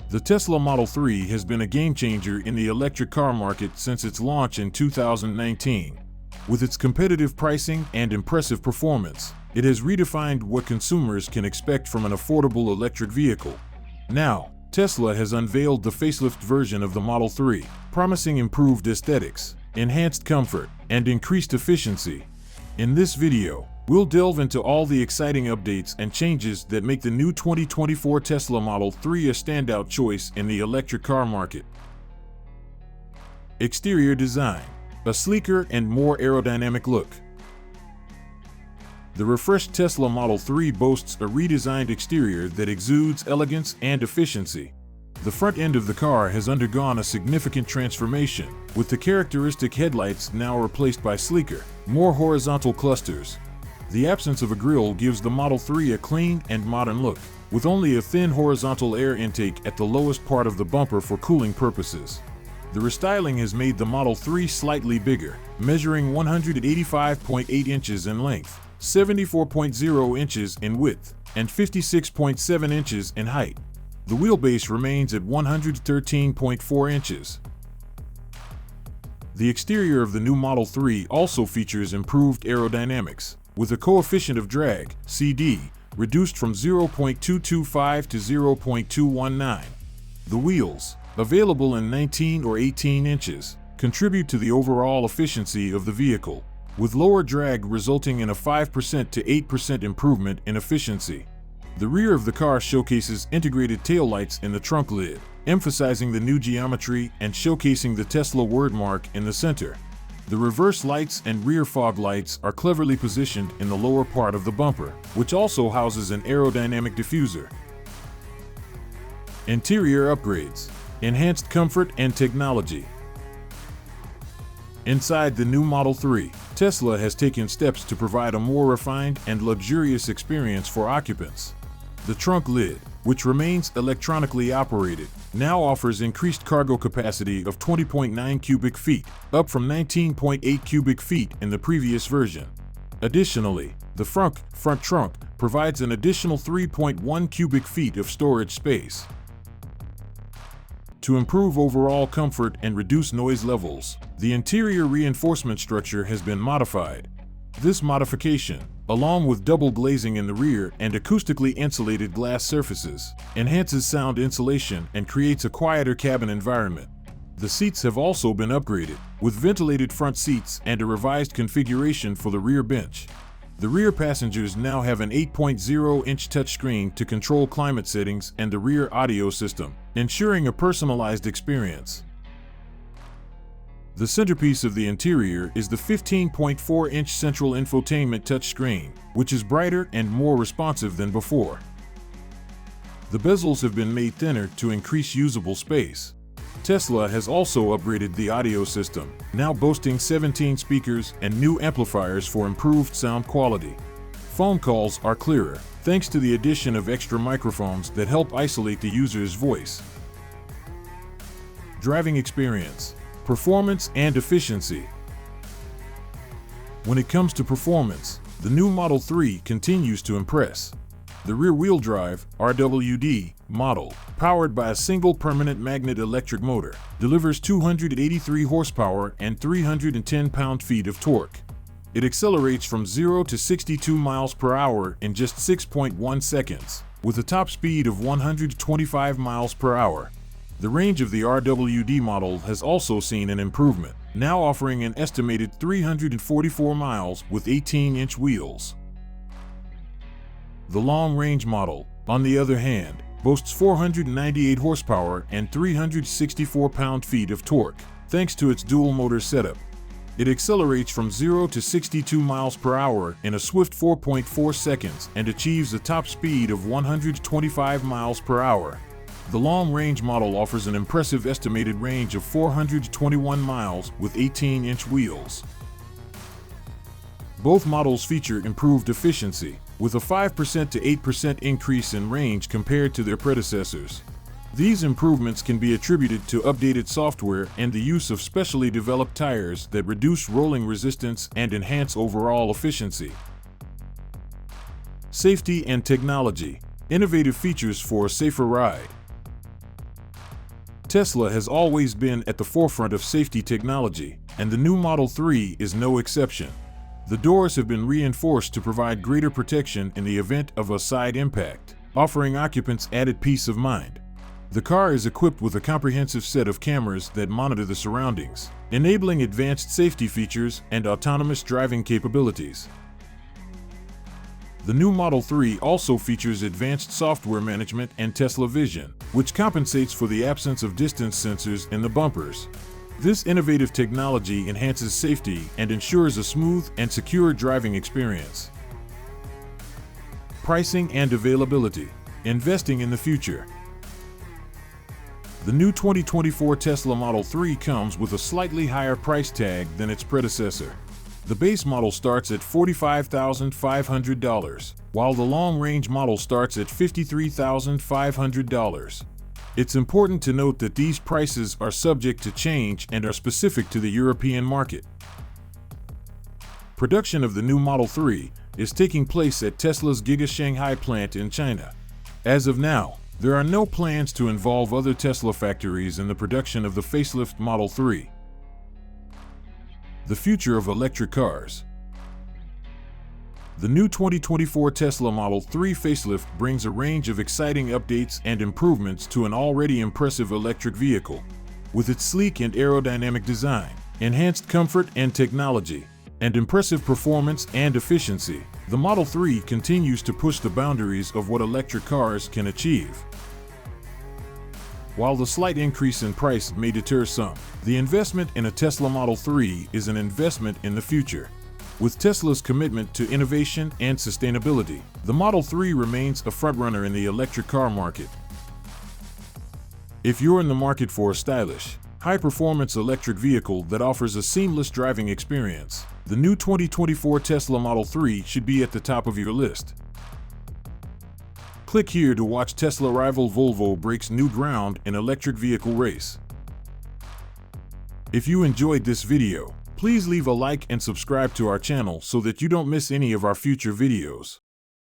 The Tesla Model 3 has been a game-changer in the electric car market since its launch in 2019. With its competitive pricing and impressive performance, it has redefined what consumers can expect from an affordable electric vehicle. Now, Tesla has unveiled the facelift version of the Model 3, promising improved aesthetics, enhanced comfort, and increased efficiency. In this video, we'll delve into all the exciting updates and changes that make the new 2024 Tesla Model 3 a standout choice in the electric car market. Exterior design: a sleeker and more aerodynamic look. The refreshed Tesla Model 3 boasts a redesigned exterior that exudes elegance and efficiency. The front end of the car has undergone a significant transformation, with the characteristic headlights now replaced by sleeker, more horizontal clusters. The absence of a grille gives the Model 3 a clean and modern look, with only a thin horizontal air intake at the lowest part of the bumper for cooling purposes. The restyling has made the Model 3 slightly bigger, measuring 185.8 inches in length, 74.0 inches in width, and 56.7 inches in height. The wheelbase remains at 113.4 inches. The exterior of the new Model 3 also features improved aerodynamics, with a coefficient of drag, CD, reduced from 0.225 to 0.219. The wheels, available in 19 or 18 inches, contribute to the overall efficiency of the vehicle, with lower drag resulting in a 5% to 8% improvement in efficiency. The rear of the car showcases integrated taillights in the trunk lid, emphasizing the new geometry and showcasing the Tesla wordmark in the center. The reverse lights and rear fog lights are cleverly positioned in the lower part of the bumper, which also houses an aerodynamic diffuser. Interior upgrades: enhanced comfort and technology. Inside the new Model 3, Tesla has taken steps to provide a more refined and luxurious experience for occupants. The trunk lid, which remains electronically operated, now offers increased cargo capacity of 20.9 cubic feet, up from 19.8 cubic feet in the previous version. Additionally, the front trunk provides an additional 3.1 cubic feet of storage space. To improve overall comfort and reduce noise levels, the interior reinforcement structure has been modified. This modification, along with double glazing in the rear and acoustically insulated glass surfaces, enhances sound insulation and creates a quieter cabin environment. The seats have also been upgraded, with ventilated front seats and a revised configuration for the rear bench. The rear passengers now have an 8.0-inch touchscreen to control climate settings and the rear audio system, ensuring a personalized experience. The centerpiece of the interior is the 15.4-inch central infotainment touchscreen, which is brighter and more responsive than before. The bezels have been made thinner to increase usable space. Tesla has also upgraded the audio system, now boasting 17 speakers and new amplifiers for improved sound quality. Phone calls are clearer, thanks to the addition of extra microphones that help isolate the user's voice. Driving experience: performance and efficiency. When it comes to performance, the new Model 3 continues to impress. The rear-wheel drive (RWD) model, powered by a single permanent magnet electric motor, delivers 283 horsepower and 310 pound-feet of torque. It accelerates from 0 to 62 miles per hour in just 6.1 seconds, with a top speed of 125 miles per hour. The range of the RWD model has also seen an improvement, now offering an estimated 344 miles with 18-inch wheels. The long-range model, on the other hand, boasts 498 horsepower and 364 pound-feet of torque, thanks to its dual-motor setup. It accelerates from 0 to 62 miles per hour in a swift 4.4 seconds and achieves a top speed of 125 miles per hour. The long-range model offers an impressive estimated range of 421 miles with 18-inch wheels. Both models feature improved efficiency, with a 5% to 8% increase in range compared to their predecessors. These improvements can be attributed to updated software and the use of specially developed tires that reduce rolling resistance and enhance overall efficiency. Safety and technology: innovative features for a safer ride. Tesla has always been at the forefront of safety technology, and the new Model 3 is no exception. The doors have been reinforced to provide greater protection in the event of a side impact, offering occupants added peace of mind. The car is equipped with a comprehensive set of cameras that monitor the surroundings, enabling advanced safety features and autonomous driving capabilities. The new Model 3 also features advanced software management and Tesla Vision, which compensates for the absence of distance sensors in the bumpers. This innovative technology enhances safety and ensures a smooth and secure driving experience. Pricing and availability. Investing in the future. The new 2024 Tesla Model 3 comes with a slightly higher price tag than its predecessor. The base model starts at $45,500, while the long-range model starts at $53,500. It's important to note that these prices are subject to change and are specific to the European market. Production of the new Model 3 is taking place at Tesla's Giga Shanghai plant in China. As of now, there are no plans to involve other Tesla factories in the production of the facelift Model 3. The future of electric cars. The new 2024 Tesla Model 3 facelift brings a range of exciting updates and improvements to an already impressive electric vehicle. With its sleek and aerodynamic design, enhanced comfort and technology, and impressive performance and efficiency, the Model 3 continues to push the boundaries of what electric cars can achieve. While the slight increase in price may deter some, the investment in a Tesla Model 3 is an investment in the future. With Tesla's commitment to innovation and sustainability, the Model 3 remains a frontrunner in the electric car market. If you're in the market for a stylish, high-performance electric vehicle that offers a seamless driving experience, the new 2024 Tesla Model 3 should be at the top of your list. Click here to watch Tesla rival Volvo breaks new ground in electric vehicle race. If you enjoyed this video, please leave a like and subscribe to our channel so that you don't miss any of our future videos.